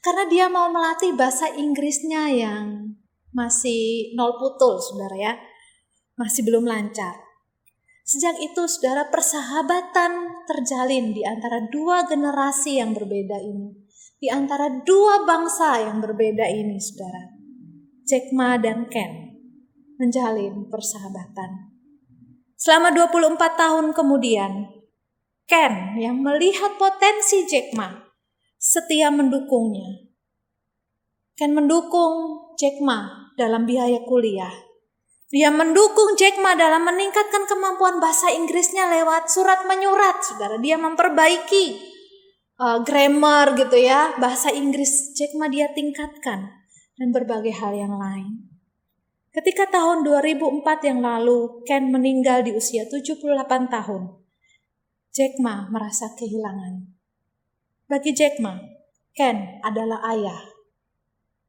karena dia mau melatih bahasa Inggrisnya yang masih nol putul, saudara ya. Masih belum lancar. Sejak itu, saudara, persahabatan terjalin di antara dua generasi yang berbeda ini. Di antara dua bangsa yang berbeda ini, saudara. Jack Ma dan Ken menjalin persahabatan. Selama 24 tahun kemudian, Ken yang melihat potensi Jack Ma setia mendukungnya. Ken mendukung Jack Ma dalam biaya kuliah. Dia mendukung Jack Ma dalam meningkatkan kemampuan bahasa Inggrisnya lewat surat menyurat, saudara. Dia memperbaiki grammar gitu ya, bahasa Inggris Jack Ma dia tingkatkan. Dan berbagai hal yang lain. Ketika tahun 2004 yang lalu, Ken meninggal di usia 78 tahun. Jack Ma merasa kehilangan. Bagi Jack Ma, Ken adalah ayah,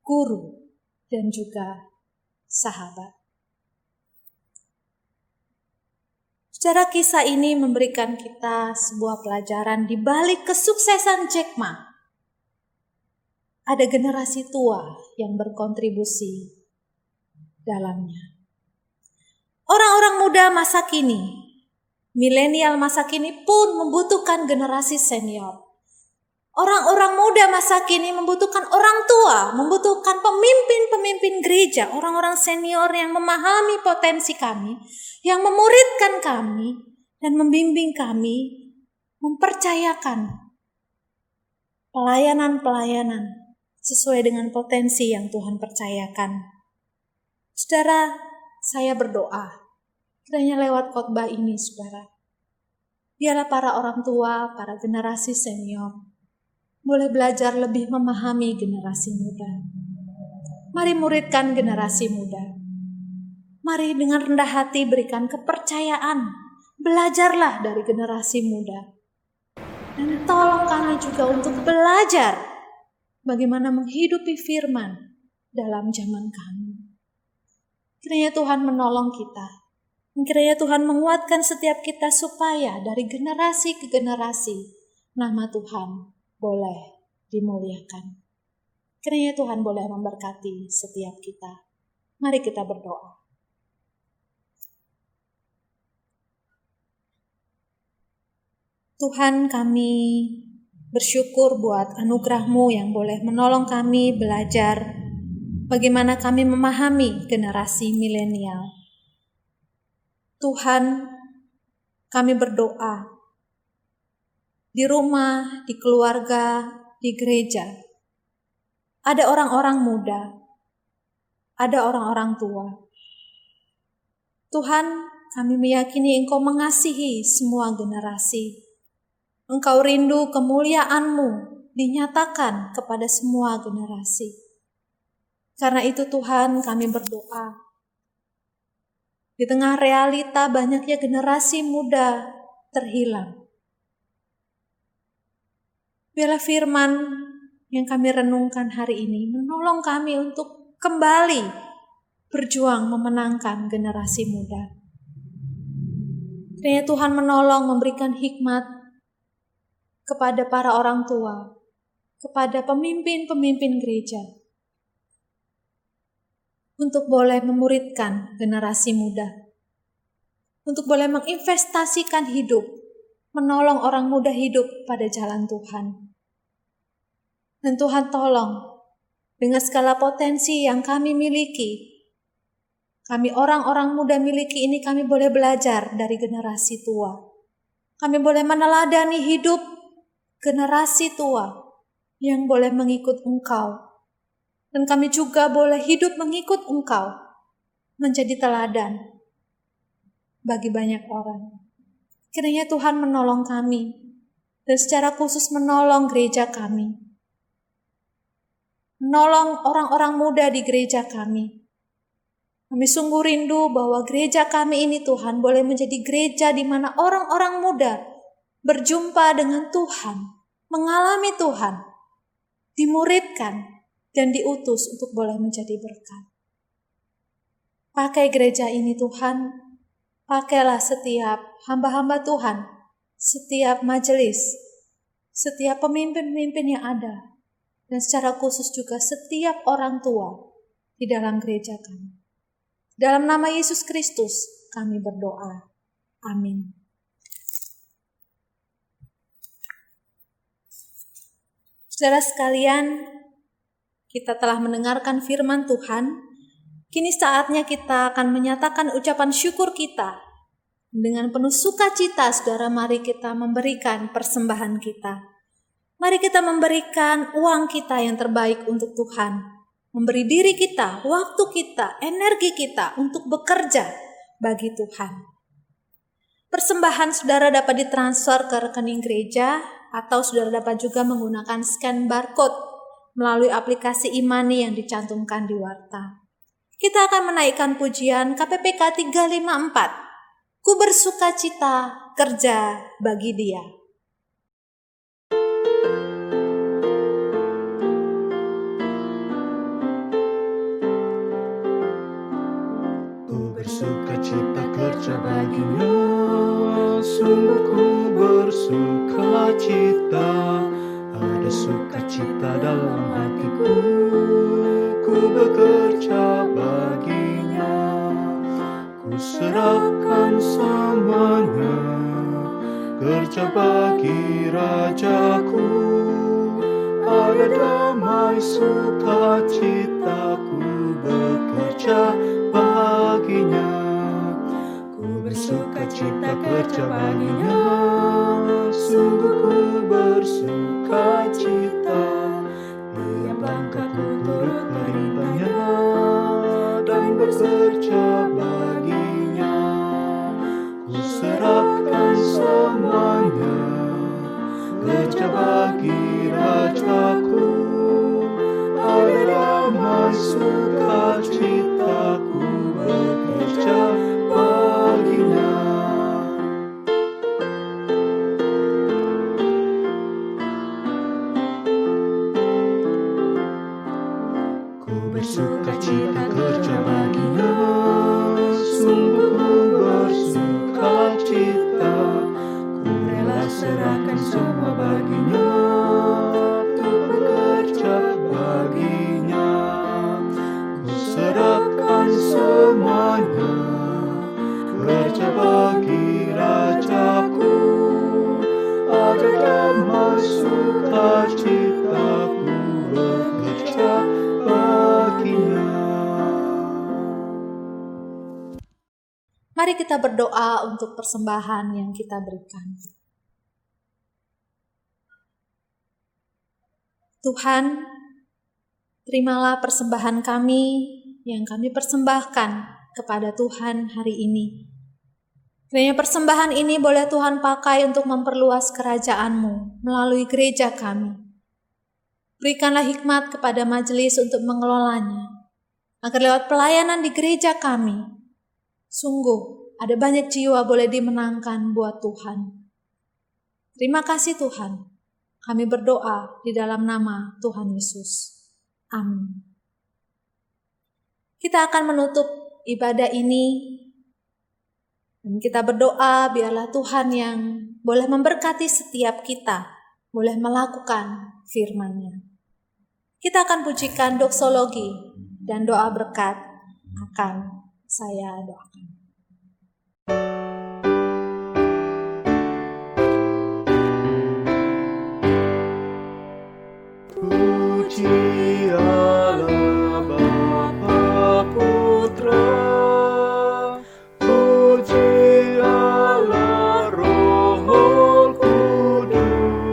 guru, dan juga sahabat. Secara kisah ini memberikan kita sebuah pelajaran di balik kesuksesan Jack Ma. Ada generasi tua yang berkontribusi dalamnya. Orang-orang muda masa kini, milenial masa kini pun membutuhkan generasi senior. Orang-orang muda masa kini membutuhkan orang tua, membutuhkan pemimpin-pemimpin gereja, orang-orang senior yang memahami potensi kami, yang memuridkan kami, dan membimbing kami, mempercayakan pelayanan-pelayanan sesuai dengan potensi yang Tuhan percayakan. Saudara, saya berdoa, kiranya lewat khotbah ini, saudara, biarlah para orang tua, para generasi senior, boleh belajar lebih memahami generasi muda. Mari muridkan generasi muda. Mari dengan rendah hati berikan kepercayaan. Belajarlah dari generasi muda. Dan tolong kami juga untuk belajar bagaimana menghidupi firman dalam zaman kami. Kiranya Tuhan menolong kita. Kiranya Tuhan menguatkan setiap kita supaya dari generasi ke generasi nama Tuhan boleh dimuliakan. Kiranya Tuhan boleh memberkati setiap kita. Mari kita berdoa. Tuhan, kami bersyukur buat anugerah-Mu yang boleh menolong kami belajar bagaimana kami memahami generasi milenial. Tuhan, kami berdoa di rumah, di keluarga, di gereja. Ada orang-orang muda, ada orang-orang tua. Tuhan, kami meyakini Engkau mengasihi semua generasi. Engkau rindu kemuliaan-Mu dinyatakan kepada semua generasi. Karena itu Tuhan, kami berdoa. Di tengah realita banyaknya generasi muda terhilang. Biarlah firman yang kami renungkan hari ini menolong kami untuk kembali berjuang memenangkan generasi muda. Kiranya Tuhan menolong memberikan hikmat kepada para orang tua, kepada pemimpin-pemimpin gereja, untuk boleh memuridkan generasi muda, untuk boleh menginvestasikan hidup, menolong orang muda hidup pada jalan Tuhan. Dan Tuhan tolong, dengan segala potensi yang kami miliki, kami orang-orang muda miliki ini, kami boleh belajar dari generasi tua. Kami boleh meneladani hidup generasi tua yang boleh mengikut Engkau. Dan kami juga boleh hidup mengikut Engkau, menjadi teladan bagi banyak orang. Kiranya Tuhan menolong kami, dan secara khusus menolong gereja kami. Menolong orang-orang muda di gereja kami. Kami sungguh rindu bahwa gereja kami ini Tuhan boleh menjadi gereja di mana orang-orang muda berjumpa dengan Tuhan, mengalami Tuhan, dimuridkan, dan diutus untuk boleh menjadi berkat. Pakai gereja ini Tuhan, pakailah setiap hamba-hamba Tuhan, setiap majelis, setiap pemimpin-pemimpin yang ada, dan secara khusus juga setiap orang tua di dalam gereja kami. Dalam nama Yesus Kristus kami berdoa. Amin. Saudara sekalian, kita telah mendengarkan firman Tuhan. Kini saatnya kita akan menyatakan ucapan syukur kita. Dengan penuh sukacita, saudara, mari kita memberikan persembahan kita. Mari kita memberikan uang kita yang terbaik untuk Tuhan. Memberi diri kita, waktu kita, energi kita untuk bekerja bagi Tuhan. Persembahan saudara dapat ditransfer ke rekening gereja, atau saudara dapat juga menggunakan scan barcode melalui aplikasi e-money yang dicantumkan di warta. Kita akan menaikkan pujian KPPK 354. Ku bersukacita kerja bagi Dia. Ku bersukacita kerja baginya, sungguh ku bersukacita. Ada sukacita dalam hatiku, ku bekerja baginya. Ku serahkan semuanya, kerja bagi Rajaku. Ada damai sukacita, ku bekerja baginya. Ku bersukacita kerja baginya, sungguh ku bersukacita. Tiap langkahku turut perintahnya dan bekerja baginya. Ku serahkan semuanya, kerja bagi Rajaku. Ada damai sukacita, ku bekerja baginya. Ku bersukacita kerja baginya, sungguh ku bersukacita. Ku rela serahkan semua baginya, untuk bekerja baginya. Ku serahkan semuanya, kerja bagi Rajaku. Ada damai sukacita, ku bekerja baginya. Mari kita berdoa untuk persembahan yang kita berikan. Tuhan, terimalah persembahan kami yang kami persembahkan kepada Tuhan hari ini. Kiranya persembahan ini boleh Tuhan pakai untuk memperluas kerajaan-Mu melalui gereja kami. Berikanlah hikmat kepada majelis untuk mengelolanya, agar lewat pelayanan di gereja kami, sungguh ada banyak jiwa boleh dimenangkan buat Tuhan. Terima kasih Tuhan. Kami berdoa di dalam nama Tuhan Yesus. Amin. Kita akan menutup ibadah ini dan kita berdoa biarlah Tuhan yang boleh memberkati setiap kita, boleh melakukan firman-Nya. Kita akan pujikan doksologi dan doa berkat akan saya doakan. Puji Allah Bapa Putra, puji Allah Roh Kudus,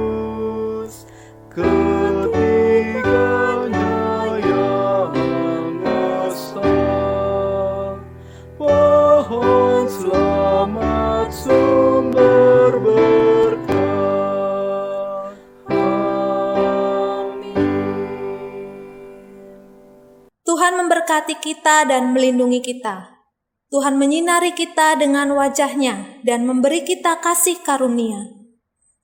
ketiganya yang esa. Pohon selamat sumber berkat. Tuhan memberkati kita dan melindungi kita. Tuhan menyinari kita dengan wajah-Nya dan memberi kita kasih karunia.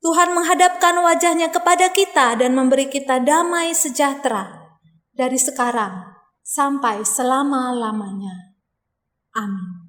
Tuhan menghadapkan wajah-Nya kepada kita dan memberi kita damai sejahtera dari sekarang sampai selama-lamanya. Amin.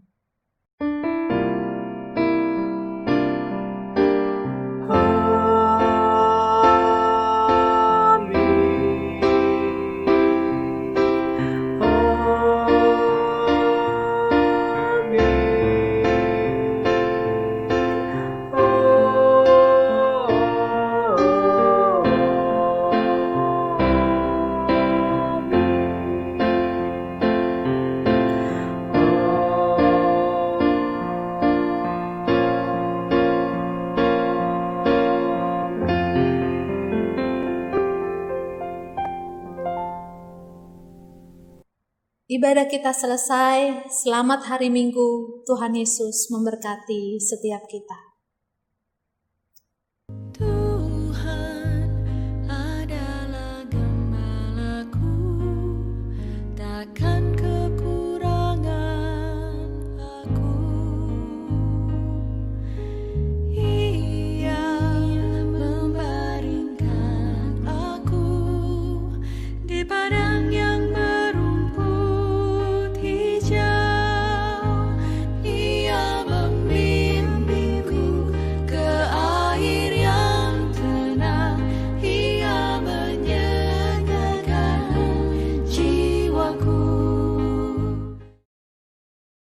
Ibadah kita selesai. Selamat hari Minggu. Tuhan Yesus memberkati setiap kita.